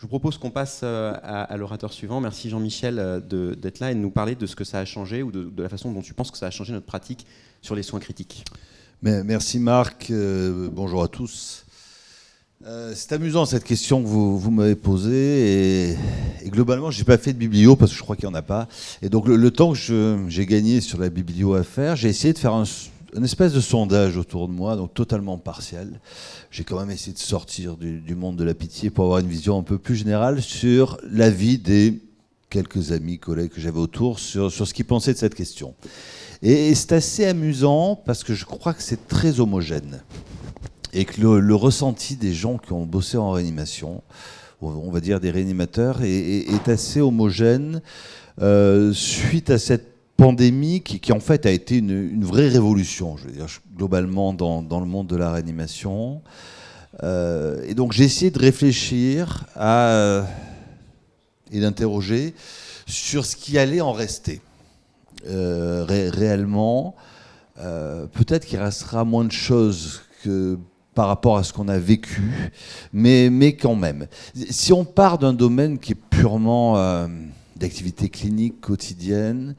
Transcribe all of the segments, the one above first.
vous propose qu'on passe à l'orateur suivant. Merci Jean-Michel d'être là et de nous parler de ce que ça a changé ou de la façon dont tu penses que ça a changé notre pratique sur les soins critiques. Merci Marc, bonjour à tous. C'est amusant cette question que vous m'avez posée et globalement je n'ai pas fait de biblio parce que je crois qu'il n'y en a pas. Et donc le temps que j'ai gagné sur la biblio à faire, j'ai essayé de faire une espèce de sondage autour de moi, donc totalement partiel. J'ai quand même essayé de sortir du monde de la pitié pour avoir une vision un peu plus générale sur la vie des quelques amis, collègues que j'avais autour, sur ce qu'ils pensaient de cette question. Et c'est assez amusant parce que je crois que c'est très homogène. Et que le ressenti des gens qui ont bossé en réanimation, on va dire des réanimateurs, est assez homogène suite à cette pandémie qui en fait a été une vraie révolution, je veux dire, globalement dans le monde de la réanimation. Et donc j'ai essayé de réfléchir et d'interroger sur ce qui allait en rester. Réellement, peut-être qu'il restera moins de choses que par rapport à ce qu'on a vécu, mais quand même. Si on part d'un domaine qui est purement d'activité clinique quotidienne,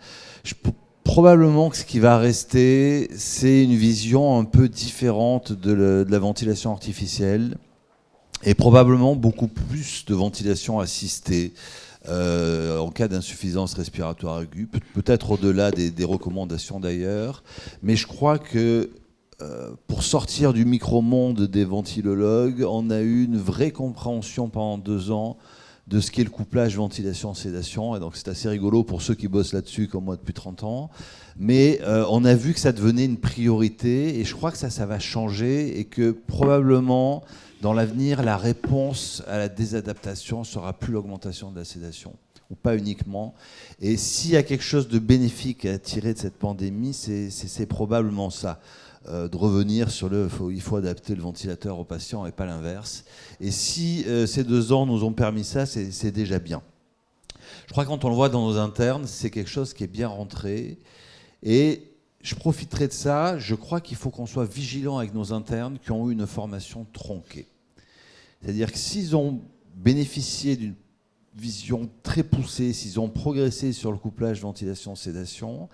probablement que ce qui va rester, c'est une vision un peu différente de la ventilation artificielle et probablement beaucoup plus de ventilation assistée en cas d'insuffisance respiratoire aiguë, peut-être au-delà des recommandations d'ailleurs, mais je crois que pour sortir du micro-monde des ventilologues, on a eu une vraie compréhension pendant 2 ans de ce qu'est le couplage ventilation-sédation. Et donc c'est assez rigolo pour ceux qui bossent là-dessus, comme moi depuis 30 ans. Mais on a vu que ça devenait une priorité. Et je crois que ça va changer et que probablement, dans l'avenir, la réponse à la désadaptation sera plus l'augmentation de la sédation. Ou pas uniquement. Et s'il y a quelque chose de bénéfique à tirer de cette pandémie, c'est probablement ça. De revenir sur il faut adapter le ventilateur au patient et pas l'inverse. Et si ces 2 ans nous ont permis ça, c'est déjà bien. Je crois que quand on le voit dans nos internes, c'est quelque chose qui est bien rentré. Et je profiterai de ça. Je crois qu'il faut qu'on soit vigilant avec nos internes qui ont eu une formation tronquée. C'est-à-dire que s'ils ont bénéficié d'une vision très poussée, s'ils ont progressé sur le couplage ventilation-sédation,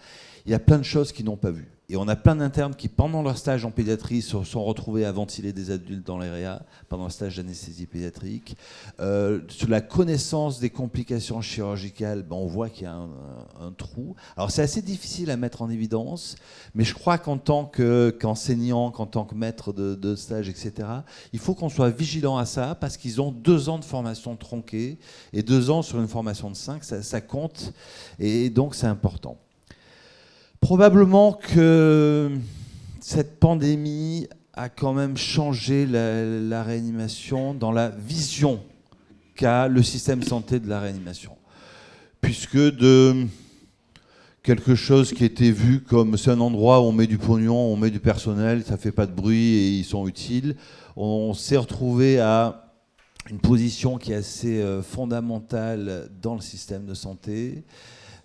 il y a plein de choses qu'ils n'ont pas vues. Et on a plein d'internes qui, pendant leur stage en pédiatrie, se sont retrouvés à ventiler des adultes dans les réa, pendant le stage d'anesthésie pédiatrique. Sur la connaissance des complications chirurgicales, on voit qu'il y a un trou. Alors c'est assez difficile à mettre en évidence, mais je crois qu'en tant qu'enseignant, qu'en tant que maître de stage, etc., il faut qu'on soit vigilant à ça, parce qu'ils ont 2 ans de formation tronquée, et 2 ans sur une formation de 5, ça compte, et donc c'est important. Probablement que cette pandémie a quand même changé la réanimation dans la vision qu'a le système santé de la réanimation. Puisque de quelque chose qui était vu comme c'est un endroit où on met du pognon, on met du personnel, ça fait pas de bruit et ils sont utiles, on s'est retrouvé à une position qui est assez fondamentale dans le système de santé.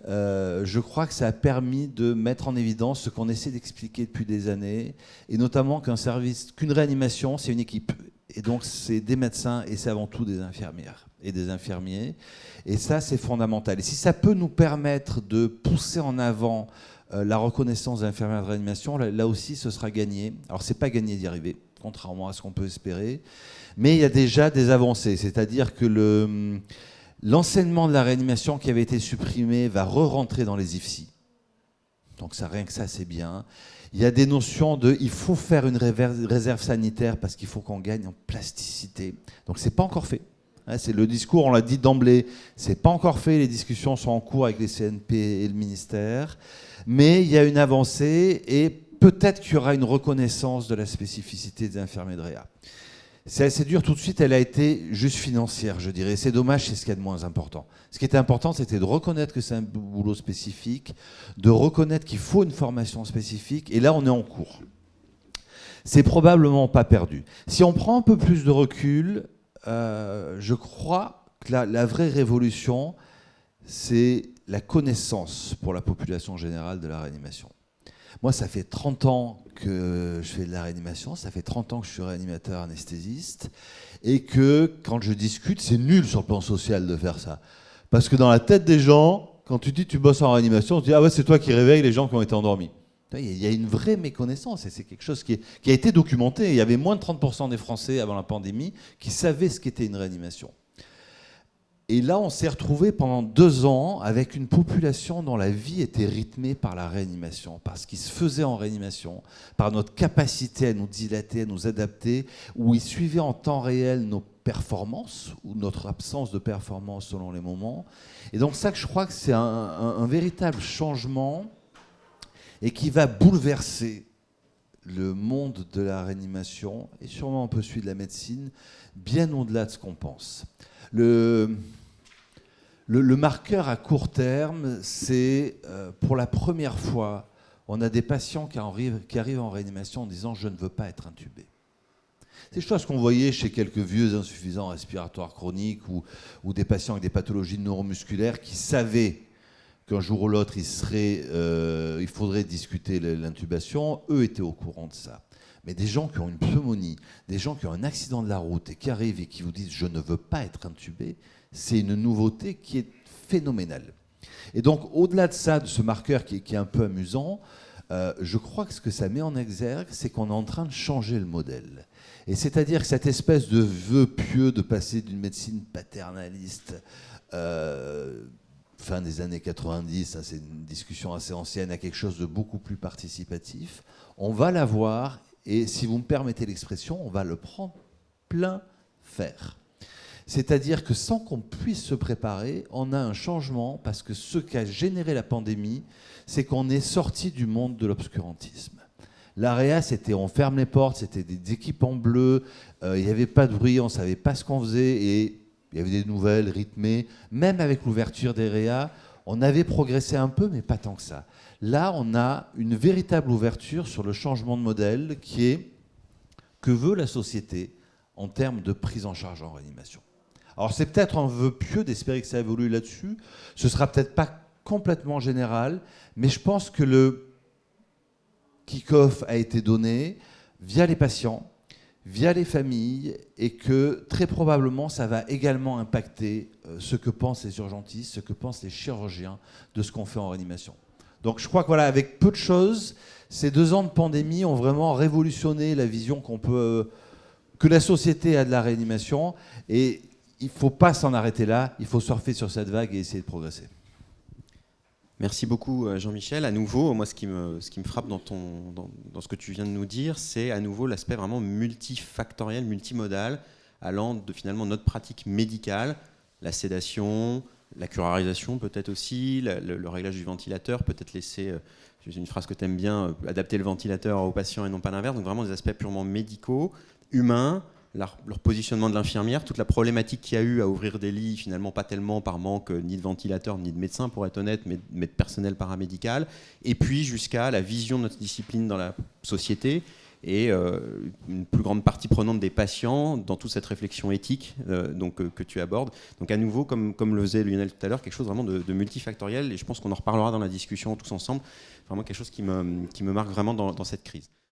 Je crois que ça a permis de mettre en évidence ce qu'on essaie d'expliquer depuis des années, et notamment qu'une réanimation, c'est une équipe. Et donc, c'est des médecins et c'est avant tout des infirmières et des infirmiers. Et ça, c'est fondamental. Et si ça peut nous permettre de pousser en avant la reconnaissance des infirmières de réanimation, là aussi, ce sera gagné. Alors, c'est pas gagné d'y arriver, contrairement à ce qu'on peut espérer. Mais il y a déjà des avancées. C'est-à-dire que l'enseignement de la réanimation qui avait été supprimé va re-rentrer dans les IFSI. Donc ça, rien que ça, c'est bien. Il y a des notions il faut faire une réserve sanitaire parce qu'il faut qu'on gagne en plasticité. Donc c'est pas encore fait. C'est le discours, on l'a dit d'emblée, c'est pas encore fait. Les discussions sont en cours avec les CNP et le ministère. Mais il y a une avancée et peut-être qu'il y aura une reconnaissance de la spécificité des infirmiers de réa. C'est assez dur tout de suite, elle a été juste financière, je dirais. C'est dommage, c'est ce qu'il y a de moins important. Ce qui était important, c'était de reconnaître que c'est un boulot spécifique, de reconnaître qu'il faut une formation spécifique, et là, on est en cours. C'est probablement pas perdu. Si on prend un peu plus de recul, je crois que la vraie révolution, c'est la connaissance pour la population générale de la réanimation. Moi, ça fait 30 ans que je fais de la réanimation, ça fait 30 ans que je suis réanimateur anesthésiste, et que quand je discute, c'est nul sur le plan social de faire ça. Parce que dans la tête des gens, quand tu dis tu bosses en réanimation, tu dis ah ouais, c'est toi qui réveilles les gens qui ont été endormis. Il y a une vraie méconnaissance, et c'est quelque chose qui a été documenté. Il y avait moins de 30% des Français avant la pandémie qui savaient ce qu'était une réanimation. Et là, on s'est retrouvé pendant 2 ans avec une population dont la vie était rythmée par la réanimation, par ce qui se faisait en réanimation, par notre capacité à nous dilater, à nous adapter, où ils suivaient en temps réel nos performances ou notre absence de performance selon les moments. Et donc ça, je crois que c'est un véritable changement et qui va bouleverser le monde de la réanimation et sûrement un peu celui de la médecine, bien au-delà de ce qu'on pense. Le marqueur à court terme, c'est pour la première fois, on a des patients qui arrivent en réanimation en disant « je ne veux pas être intubé ». C'est chose qu'on voyait chez quelques vieux insuffisants respiratoires chroniques ou des patients avec des pathologies neuromusculaires qui savaient qu'un jour ou l'autre, il faudrait discuter l'intubation. Eux étaient au courant de ça. Mais des gens qui ont une pneumonie, des gens qui ont un accident de la route et qui arrivent et qui vous disent « je ne veux pas être intubé », c'est une nouveauté qui est phénoménale. Et donc, au-delà de ça, de ce marqueur qui est un peu amusant, je crois que ce que ça met en exergue, c'est qu'on est en train de changer le modèle. Et c'est-à-dire que cette espèce de vœu pieux de passer d'une médecine paternaliste fin des années 90, hein, c'est une discussion assez ancienne, à quelque chose de beaucoup plus participatif, on va l'avoir, et si vous me permettez l'expression, on va le prendre plein fer. C'est-à-dire que sans qu'on puisse se préparer, on a un changement, parce que ce qu'a généré la pandémie, c'est qu'on est sorti du monde de l'obscurantisme. L'AREA, c'était on ferme les portes, c'était des équipes en bleu, il n'y avait pas de bruit, on ne savait pas ce qu'on faisait, et il y avait des nouvelles rythmées. Même avec l'ouverture des réa, on avait progressé un peu, mais pas tant que ça. Là, on a une véritable ouverture sur le changement de modèle qui est que veut la société en termes de prise en charge en réanimation. Alors c'est peut-être un vœu pieux d'espérer que ça évolue là-dessus. Ce ne sera peut-être pas complètement général, mais je pense que le kick-off a été donné via les patients, via les familles, et que très probablement ça va également impacter ce que pensent les urgentistes, ce que pensent les chirurgiens de ce qu'on fait en réanimation. Donc je crois que voilà, avec peu de choses, ces 2 ans de pandémie ont vraiment révolutionné la vision que la société a de la réanimation, et il ne faut pas s'en arrêter là, il faut surfer sur cette vague et essayer de progresser. Merci beaucoup Jean-Michel. À nouveau, moi ce qui me frappe dans ce que tu viens de nous dire, c'est à nouveau l'aspect vraiment multifactoriel, multimodal, allant de finalement notre pratique médicale, la sédation, la curarisation peut-être aussi, le réglage du ventilateur, peut-être laisser, c'est une phrase que tu aimes bien, adapter le ventilateur aux patients et non pas l'inverse, donc vraiment des aspects purement médicaux, humains, leur positionnement de l'infirmière, toute la problématique qu'il y a eu à ouvrir des lits, finalement pas tellement par manque ni de ventilateurs ni de médecins pour être honnête, mais de personnel paramédical, et puis jusqu'à la vision de notre discipline dans la société et une plus grande partie prenante des patients dans toute cette réflexion éthique que tu abordes. Donc à nouveau, comme le faisait Lionel tout à l'heure, quelque chose vraiment de multifactoriel, et je pense qu'on en reparlera dans la discussion tous ensemble, vraiment quelque chose qui me marque vraiment dans cette crise.